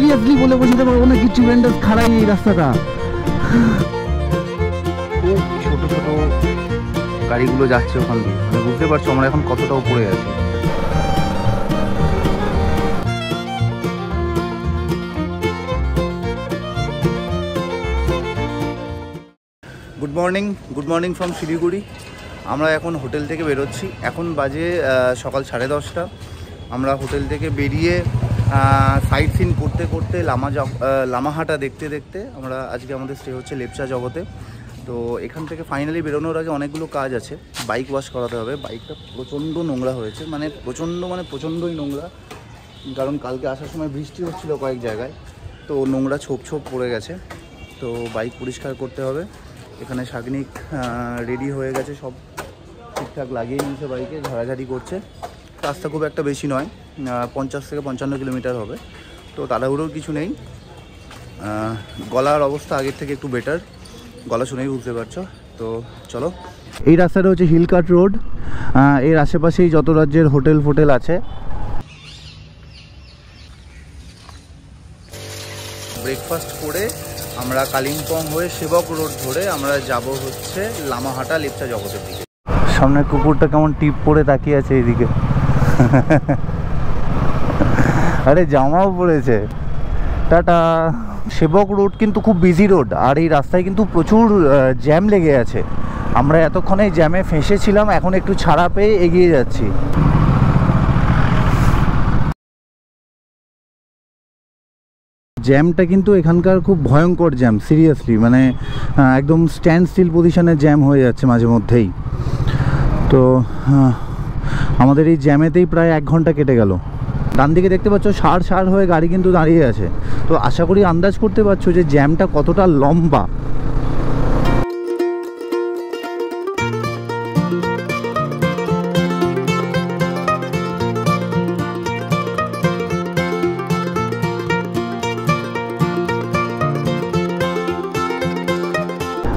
Seriously বলে বোঝাতে পারবো না, কি ট্রিমেন্ডাস খারাপ এই রাস্তাটা। খুব ছোট ছোট গাড়িগুলো যাচ্ছে ওখান দিয়ে, মানে বুঝতে পারছো আমরা এখন কতটা উপরে আছি। Good morning from Siliguri. আমরা এখন হোটেল থেকে বেরোচ্ছি। এখন বাজে সকাল 10:30। আমরা হোটেল থেকে বেরিয়ে সাইট সিন করতে করতে লামাহাটা দেখতে দেখতে আমরা আজকে আমাদের স্টে হচ্ছে লেপচা জগতে। তো এখান থেকে ফাইনালি বেরোনোর আগে অনেকগুলো কাজ আছে। বাইক ওয়াশ করাতে হবে। বাইকটা প্রচণ্ড নোংরা হয়েছে, মানে প্রচণ্ডই নোংরা, কারণ কালকে আসার সময় বৃষ্টি হচ্ছিলো কয়েক জায়গায়, তো নোংরা ছোপ পড়ে গেছে। তো বাইক পরিষ্কার করতে হবে। এখানে শাগনিক রেডি হয়ে গেছে, সব ঠিকঠাক লাগিয়ে নিয়েছে, বাইকে ঝাড়াঝাড়ি করছে। রাস্তা খুব একটা বেশি নয়, 50 থেকে 55 কিলোমিটার হবে, তো তাড়াহুড়োর কিছু নেই। গলার অবস্থা আগের থেকে একটু বেটার, গলা শুনেই বুঝতে পারছো। তো চলো, এই রাস্তাটা হচ্ছে হিলকাট রোড। এর আশেপাশেই যত রাজ্যের হোটেল আছে। ব্রেকফাস্ট করে আমরা কালিম্পং হয়ে সেবক রোড ধরে আমরা যাব হচ্ছে লামাহাটা লেপচা জগতের দিকে। সামনের কুকুরটা কেমন টিপ পরে তাকিয়ে আছে এইদিকে। আরে জামাও পড়েছে। টাটা। সেবক রোড কিন্তু খুব বিজি রোড, আর এই রাস্তায় কিন্তু প্রচুর জ্যাম লেগে আছে। আমরা এতক্ষণে জ্যামে ফেঁসেছিলাম, এখন একটু ছাড়া পেয়ে এগিয়ে যাচ্ছি। জ্যামটা কিন্তু এখানকার খুব ভয়ঙ্কর জ্যাম, সিরিয়াসলি, মানে একদম স্ট্যান্ড স্টিল পজিশনে জ্যাম হয়ে যাচ্ছে মাঝে মধ্যেই। তো আমাদের এই জ্যামেতেই প্রায় 1 ঘন্টা কেটে গেল। ডান দিকে দেখতে পাচ্ছ সার হয়ে গাড়ি কিন্তু দাঁড়িয়ে আছে। তো আশা করি আন্দাজ করতে পারছো যে জ্যামটা কতটা লম্বা।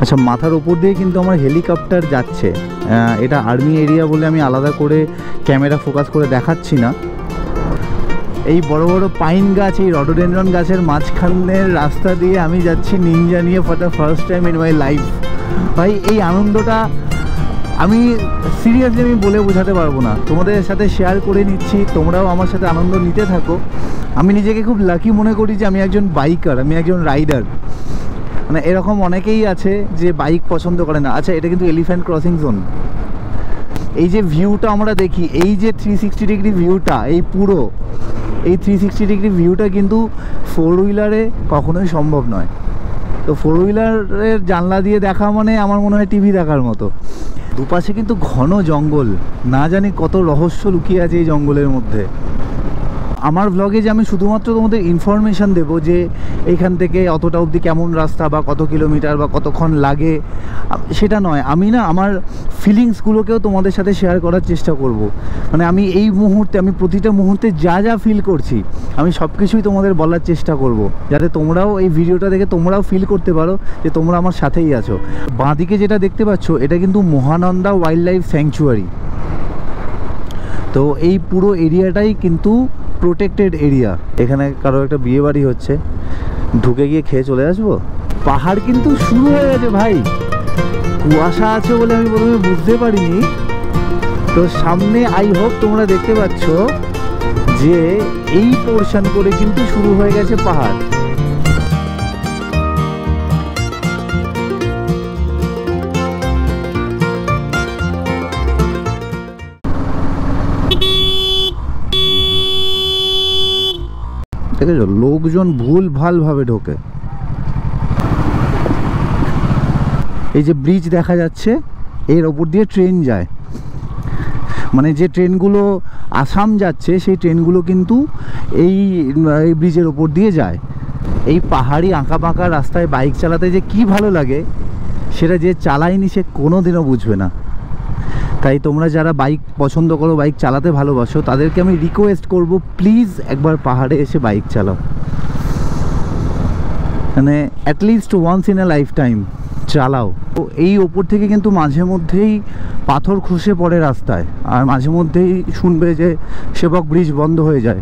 আচ্ছা, মাথার উপর দিয়ে কিন্তু আমার হেলিকপ্টার যাচ্ছে। এটা আর্মি এরিয়া বলে আমি আলাদা করে ক্যামেরা ফোকাস করে দেখাচ্ছি না। এই বড় বড় পাইন গাছ, এই রডোডেনড্রন গাছের মাঝখানের রাস্তা দিয়ে আমি যাচ্ছি নিনজা নিয়ে for the first time in my life. ভাই, এই আনন্দটা আমি সিরিয়াসলি বলে বোঝাতে পারবো না। তোমাদের সাথে শেয়ার করে নিচ্ছি, তোমরাও আমার সাথে আনন্দ নিতে থাকো। আমি নিজেকে খুব লাকি মনে করি যে আমি একজন বাইকার, আমি একজন রাইডার। মানে এরকম অনেকেই আছে যে বাইক পছন্দ করে না। আচ্ছা, এটা কিন্তু এলিফ্যান্ট ক্রসিং জোন। এই যে ভিউটা আমরা দেখি, এই যে 360 ডিগ্রি ভিউটা, এই 360 ডিগ্রি ভিউটা কিন্তু 4 হুইলারে কখনোই সম্ভব নয়। তো 4 হুইলারের জানলা দিয়ে দেখা মানে আমার মনে হয় টিভি দেখার মতো। দুপাশে কিন্তু ঘন জঙ্গল, না জানি কত রহস্য লুকিয়ে আছে এই জঙ্গলের মধ্যে। আমার ব্লগে যে আমি শুধুমাত্র তোমাদের ইনফরমেশান দেবো যে এইখান থেকে অতটা অবধি কেমন রাস্তা বা কত কিলোমিটার বা কতক্ষণ লাগে, সেটা নয়। আমি না আমার ফিলিংসগুলোকেও তোমাদের সাথে শেয়ার করার চেষ্টা করব। মানে আমি এই মুহূর্তে, আমি প্রতিটা মুহূর্তে যা ফিল করছি, আমি সব কিছুই তোমাদের বলার চেষ্টা করব, যাতে তোমরাও এই ভিডিওটা দেখে তোমরাও ফিল করতে পারো যে তোমরা আমার সাথেই আছো। বাঁদিকে যেটা দেখতে পাচ্ছ, এটা কিন্তু মহানন্দা ওয়াইল্ড লাইফ স্যাংচুয়ারি। তো এই পুরো এরিয়াটাই কিন্তু প্রোটেক্টেড এরিয়া। এখানে কারো একটা বিয়ে বাড়ি হচ্ছে, ঢুকে গিয়ে খেয়ে চলে আসবো। পাহাড় কিন্তু শুরু হয়ে গেছে ভাই। কুয়াশা আছে বলে আমি প্রথমে বুঝতে পারিনি। তো সামনে আই হোপ তোমরা দেখতে পাচ্ছ যে এই পোর্শন করে কিন্তু শুরু হয়ে গেছে পাহাড়। দেখেছো, লোকজন ভুল ভাল ভাবে ঢোকে। এই যে ব্রিজ দেখা যাচ্ছে, এর ওপর দিয়ে ট্রেন যায়। মানে যে ট্রেনগুলো আসাম যাচ্ছে, সেই ট্রেনগুলো কিন্তু এই ব্রিজের ওপর দিয়ে যায়। এই পাহাড়ি আঁকা বাঁকা রাস্তায় বাইক চালাতে যে কি ভালো লাগে, সেটা যে চালায়নি সে কোনো দিনও বুঝবে না। তাই তোমরা যারা বাইক পছন্দ করো, বাইক চালাতে ভালোবাসো, তাদেরকে আমি রিকোয়েস্ট করব, প্লিজ একবার পাহাড়ে এসে বাইক চালাও। মানে at least once in a lifetime চালাও। তো এই ওপর থেকে কিন্তু মাঝে মধ্যেই পাথর খসে পড়ে রাস্তায়, আর মাঝে মধ্যেই শুনবে যে সেবক ব্রিজ বন্ধ হয়ে যায়।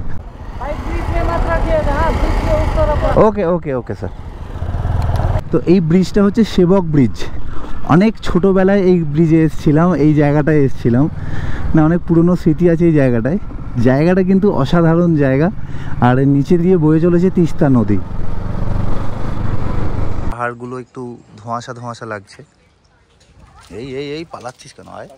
ওকে ওকে ওকে স্যার। তো এই ব্রিজটা হচ্ছে সেবক ব্রিজ। অনেক ছোটোবেলায় এই ব্রিজে এসেছিলাম, এই জায়গাটায় এসেছিলাম, না অনেক পুরনো স্মৃতি আছে এই জায়গাটায়। জায়গাটা কিন্তু অসাধারণ জায়গা, আর নিচে দিয়ে বয়ে চলেছে তিস্তা নদী। পাহাড়গুলো একটু ধোঁয়াশা ধোঁয়াশা লাগছে। এই এই এই পালাচ্ছিস কেন? আয়।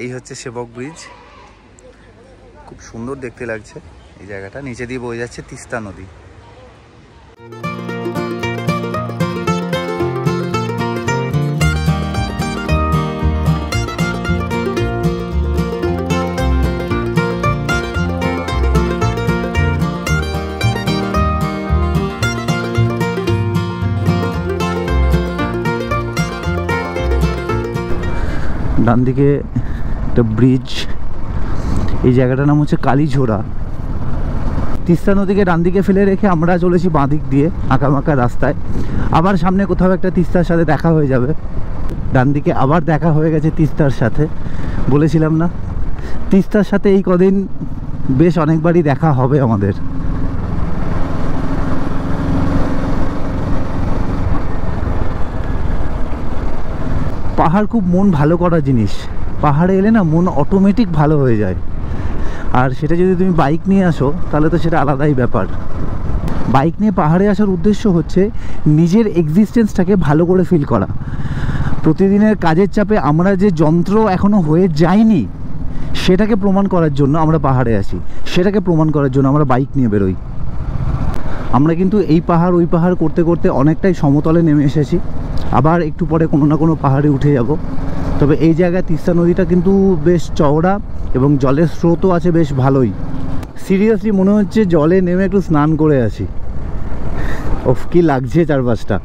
এই হচ্ছে সেবক ব্রিজ, খুব সুন্দর দেখতে লাগছে এই জায়গাটা। নিচে দিয়ে বয়ে যাচ্ছে তিস্তা নদী। ডান দিকে একটা ব্রিজ, এই জায়গাটার নাম হচ্ছে কালীঝোড়া। তিস্তা নদীকে ডান দিকে ফেলে রেখে আমরা চলেছি বাঁ দিক দিয়ে আঁকাবাঁকা রাস্তায়। আবার সামনে কোথাও একটা তিস্তার সাথে দেখা হয়ে যাবে। ডান দিকে আবার দেখা হয়ে গেছে তিস্তার সাথে। বলেছিলাম না, তিস্তার সাথে এই কদিন বেশ অনেকবারই দেখা হবে আমাদের। পাহাড় খুব মন ভালো করা জিনিস। পাহাড়ে এলে না মন অটোমেটিক ভালো হয়ে যায়। আর সেটা যদি তুমি বাইক নিয়ে আসো তাহলে তো সেটা আলাদাই ব্যাপার। বাইক নিয়ে পাহাড়ে আসার উদ্দেশ্য হচ্ছে নিজের এক্সিস্টেন্সটাকে ভালো করে ফিল করা। প্রতিদিনের কাজের চাপে আমরা যে যন্ত্র এখনও হয়ে যায়নি সেটাকে প্রমাণ করার জন্য আমরা পাহাড়ে আসি, সেটাকে প্রমাণ করার জন্য আমরা বাইক নিয়ে বেরোই। আমরা কিন্তু এই পাহাড় ওই পাহাড় করতে করতে অনেকটাই সমতলে নেমে এসেছি। আবার একটু পরে কোনো না কোনো পাহাড়ে উঠে যাব। তবে এই জায়গায় তিস্তা নদীটা কিন্তু বেশ চওড়া এবং জলের স্রোতও আছে বেশ ভালোই। সিরিয়াসলি মনে হচ্ছে জলে নেমে একটু স্নান করে আসি। ওফ, কি লাগছে চারপাশটা।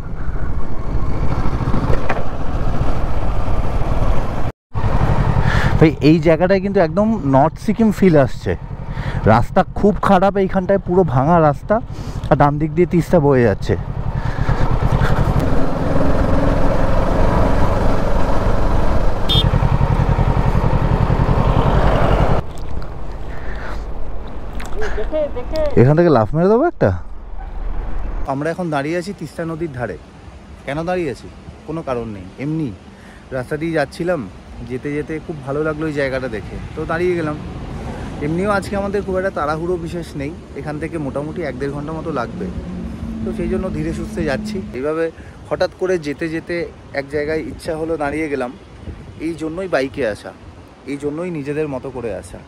ভাই এই জায়গাটায় কিন্তু একদম নর্থ সিকিম ফিল আসছে। রাস্তা খুব খারাপ এইখানটায়, পুরো ভাঙা রাস্তা, আর ডান দিক দিয়ে তিস্তা বয়ে যাচ্ছে। এখান থেকে লাফ মেরে দেবো একটা। আমরা এখন দাঁড়িয়ে আছি তিস্তা নদীর ধারে। কেন দাঁড়িয়ে আছি? কোনো কারণ নেই, এমনি রাস্তা দিয়ে যাচ্ছিলাম, যেতে যেতে খুব ভালো লাগলো এই জায়গাটা দেখে, তো দাঁড়িয়ে গেলাম। এমনিও আজকে আমাদের খুব একটা তাড়াহুড়ো বিশেষ নেই, এখান থেকে মোটামুটি 1-1.5 ঘন্টা মতো লাগবে, তো সেই জন্য ধীরে সুস্থে যাচ্ছি। এইভাবে হঠাৎ করে যেতে যেতে এক জায়গায় ইচ্ছা হলো, দাঁড়িয়ে গেলাম। এই জন্যই বাইকে আসা, এই জন্যই নিজেদের মতো করে আসা।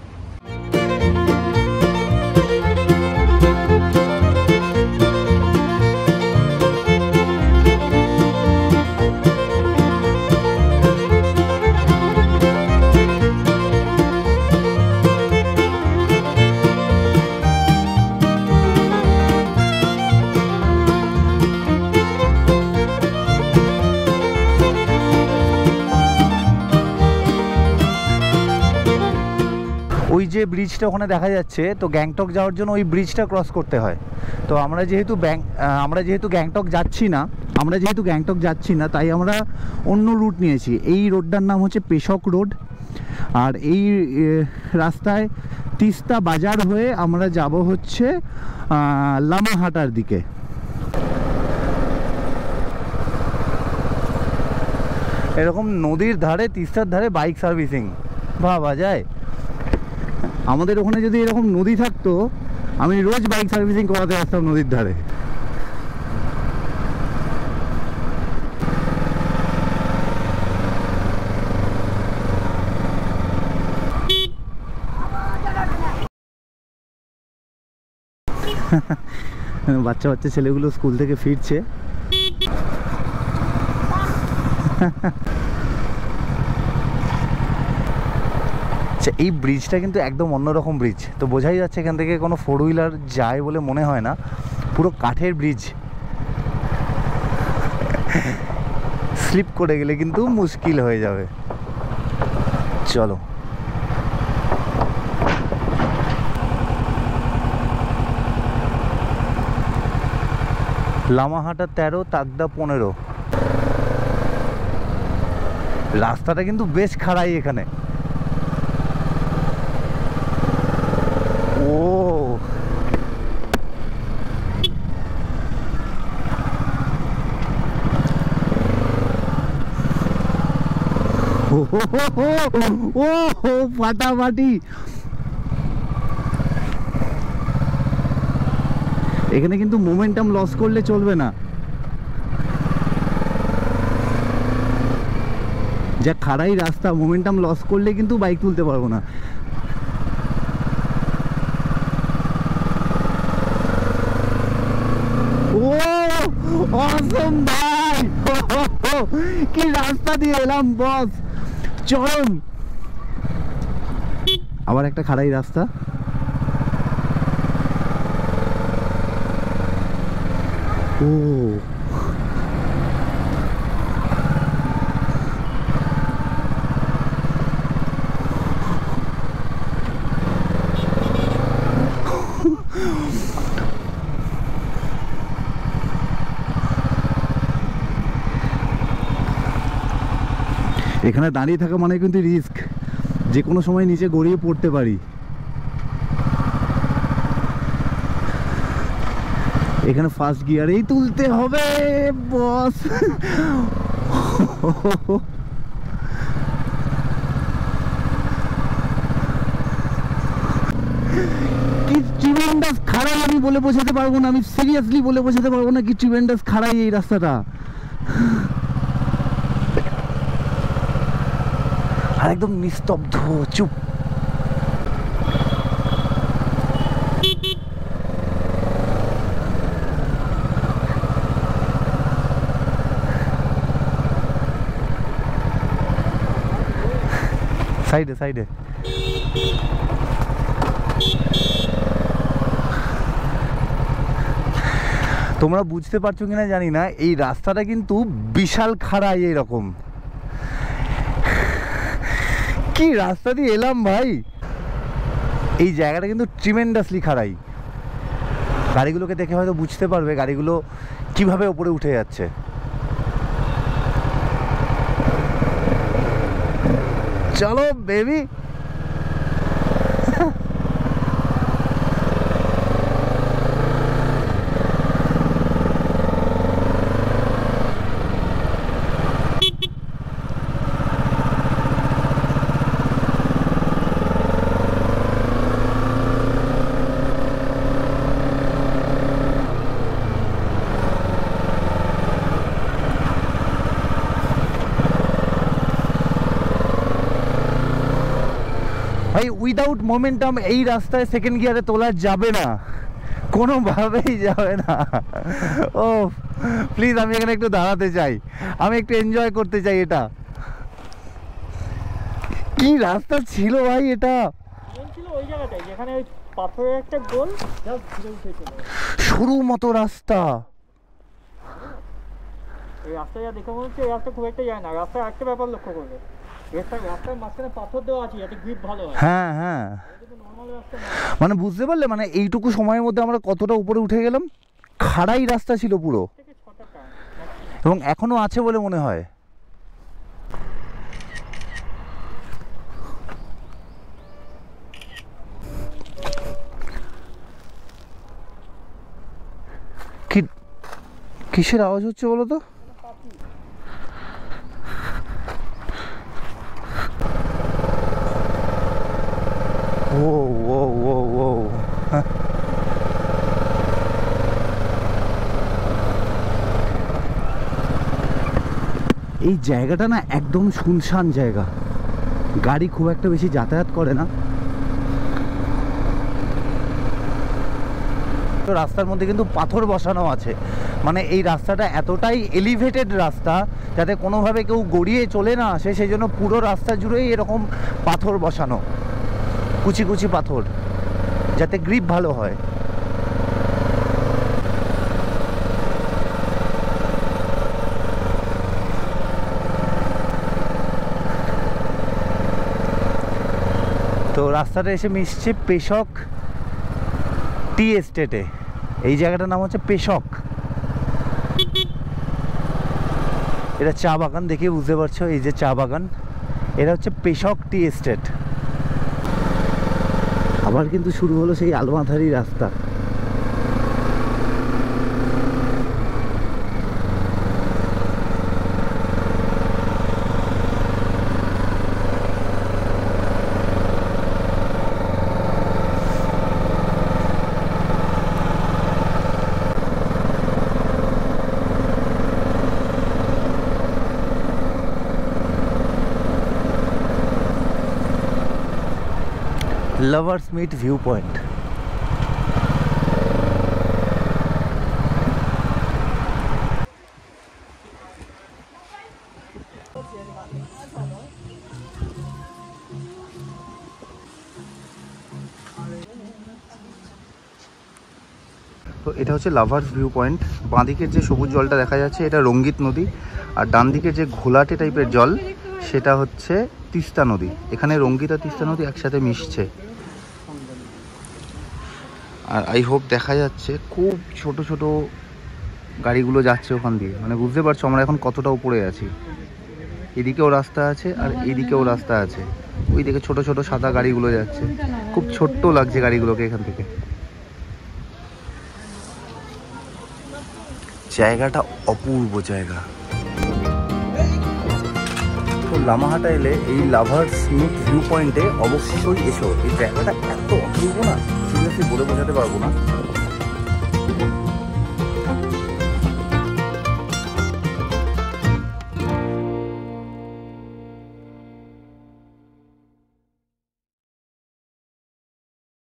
ওই যে ব্রিজটা ওখানে দেখা যাচ্ছে, তো গ্যাংটক যাওয়ার জন্য ওই ব্রিজটা ক্রস করতে হয়। তো আমরা যেহেতু গ্যাংটক যাচ্ছি না, তাই আমরা অন্য রুট নিয়েছি। এই রোডটার নাম হচ্ছে পেশক রোড। আর এই রাস্তায় তিস্তা বাজার হয়ে আমরা যাব হচ্ছে লামাহাটার দিকে। এরকম নদীর ধারে, তিস্তার ধারে বাইক সার্ভিসিং, ভাবা যায়? আমাদের ওখানে যদি এরকম নদী থাকতো, আমি রোজ বাইক সার্ভিসিং করাতে আসতাম নদীর ধারে। বাচ্চা বাচ্চা ছেলেগুলো স্কুল থেকে ফিরছে। এই ব্রিজটা কিন্তু একদম অন্যরকম ব্রিজ, তো বোঝাই যাচ্ছে এখান থেকে কোনো 4 হুইলার যায় বলে মনে হয় না। পুরো কাঠের ব্রিজ, স্লিপ করে গেলে কিন্তু মুশকিল হয়ে যাবে। চলো, লামাহাটা 13, তাগদা 15। রাস্তাটা কিন্তু বেশ খাড়াই এখানে। ও ও ফাটাফাটি। এখানে কিন্তু মোমেন্টাম লস করলে চলবে না। যা খাড়াই রাস্তা, মোমেন্টাম লস করলে কিন্তু বাইক তুলতে পারবো না। ও অসম ভাই, কি রাস্তা দিয়ে এলাম বস, চরম। আবার একটা খাড়াই রাস্তা। ও এখানে দাঁড়িয়ে থাকা মানে কিন্তু রিস্ক, যে কোনো সময় নিচে গড়িয়ে পড়তে পারি। এখানে ফার্স্ট গিয়ারেই তুলতে হবে বস। কি ট্রিমেন্ডাস খাড়াই, আমি বলে বোঝাতে পারবো না, আমি সিরিয়াসলি বলে বোঝাতে পারবো না কি ট্রিমেন্ডাস খাড়াই এই রাস্তাটা। আর একদম নিস্তব্ধ, চুপ। সাইডে সাইডে। তোমরা বুঝতে পারছো কিনা জানি না, এই রাস্তাটা কিন্তু বিশাল খাড়াই। এইরকম কি রাস্তা দিয়ে এলাম ভাই। এই জায়গাটা কিন্তু ট্রিমেন্ডাসলি খাড়াই। গাড়িগুলোকে দেখে হয়তো বুঝতে পারবে গাড়িগুলো কিভাবে উপরে উঠে যাচ্ছে। চলো বেবি। ভাই উইদাউট মোমেন্টাম এই রাস্তায় সেকেন্ড গিয়ারে তোলা যাবে না, কোনোভাবেই যাবে না। ও প্লিজ, আমি এখানে একটু দাঁড়াতে চাই, আমি একটু এনজয় করতে চাই। এটা কি রাস্তা ছিল ভাই, এটা ছিল ওই জায়গাটায় যেখানে ওই পাথরের একটা গোল জাস্ট ঘুরে উঠেছিল, সরু মতো রাস্তা। এই রাস্তা যা দেখে মনে হচ্ছে এই রাস্তা খুব একটা যায় না। রাস্তায় একটা ব্যাপার লক্ষ্য করবে, রাস্তার মাঝখানে পাথর দেওয়া আছে যাতে গ্রিপ ভালো হয়। হ্যাঁ হ্যাঁ, মানে বুঝতে পারলে, মানে এইটুকু সময়ের মধ্যে আমরা কতটা উপরে উঠে গেলাম। খাড়াই রাস্তা ছিল পুরো, এবং এখনো আছে বলে মনে হয়। কি কিসের আওয়াজ হচ্ছে বলো তো? ও ও ও ও এই জায়গাটা না একদম শুনশান জায়গা, গাড়ি খুব একটা বেশি যাতায়াত করে না। তো রাস্তার মধ্যে কিন্তু পাথর বসানো আছে, মানে এই রাস্তাটা এতটাই এলিভেটেড রাস্তা যাতে কোনোভাবে কেউ গড়িয়ে চলে না আসে, সেই জন্য পুরো রাস্তা জুড়েই এরকম পাথর বসানো, কুচি কুচি পাথর, যাতে গ্রিপ ভালো হয়। তো রাস্তাটা এসে মিশছে পেশক টি এস্টেটে। এই জায়গাটার নাম হচ্ছে পেশক। এটা চা বাগান, দেখে বুঝতে পারছো, এই যে চা বাগান, এটা হচ্ছে পেশক টি এস্টেট। আবার কিন্তু শুরু হলো সেই আলমাথারি রাস্তা। Lovers meet view point. তো এটা হচ্ছে লাভার্স ভিউ পয়েন্ট। বাঁদিকের যে সবুজ জলটা দেখা যাচ্ছে এটা রঙ্গিত নদী, আর ডান দিকের যে ঘোলাটে টাইপের জল সেটা হচ্ছে তিস্তা নদী। এখানে রঙ্গিত আর তিস্তা নদী একসাথে মিশছে। আর আই হোপ দেখা যাচ্ছে খুব ছোট ছোট গাড়িগুলো যাচ্ছে ওখান দিয়ে, মানে বুঝতে পারছো আমরা এখন কতটা উপরে আছি। এদিকেও রাস্তা আছে আর এইদিকেও রাস্তা আছে, ওই দিকে ছোট ছোট সাদা গাড়িগুলো যাচ্ছে, খুব ছোট্ট লাগছে গাড়িগুলোকে এখান থেকে। জায়গাটা অপূর্ব জায়গা। তো লামাহাটা এলে এই লাভার্স মিট ভিউ পয়েন্টে অবশ্যই এসো। এই জায়গাটা এত অপূর্ব না, সিরিয়াসলি বলে বোঝাতে পারবো না।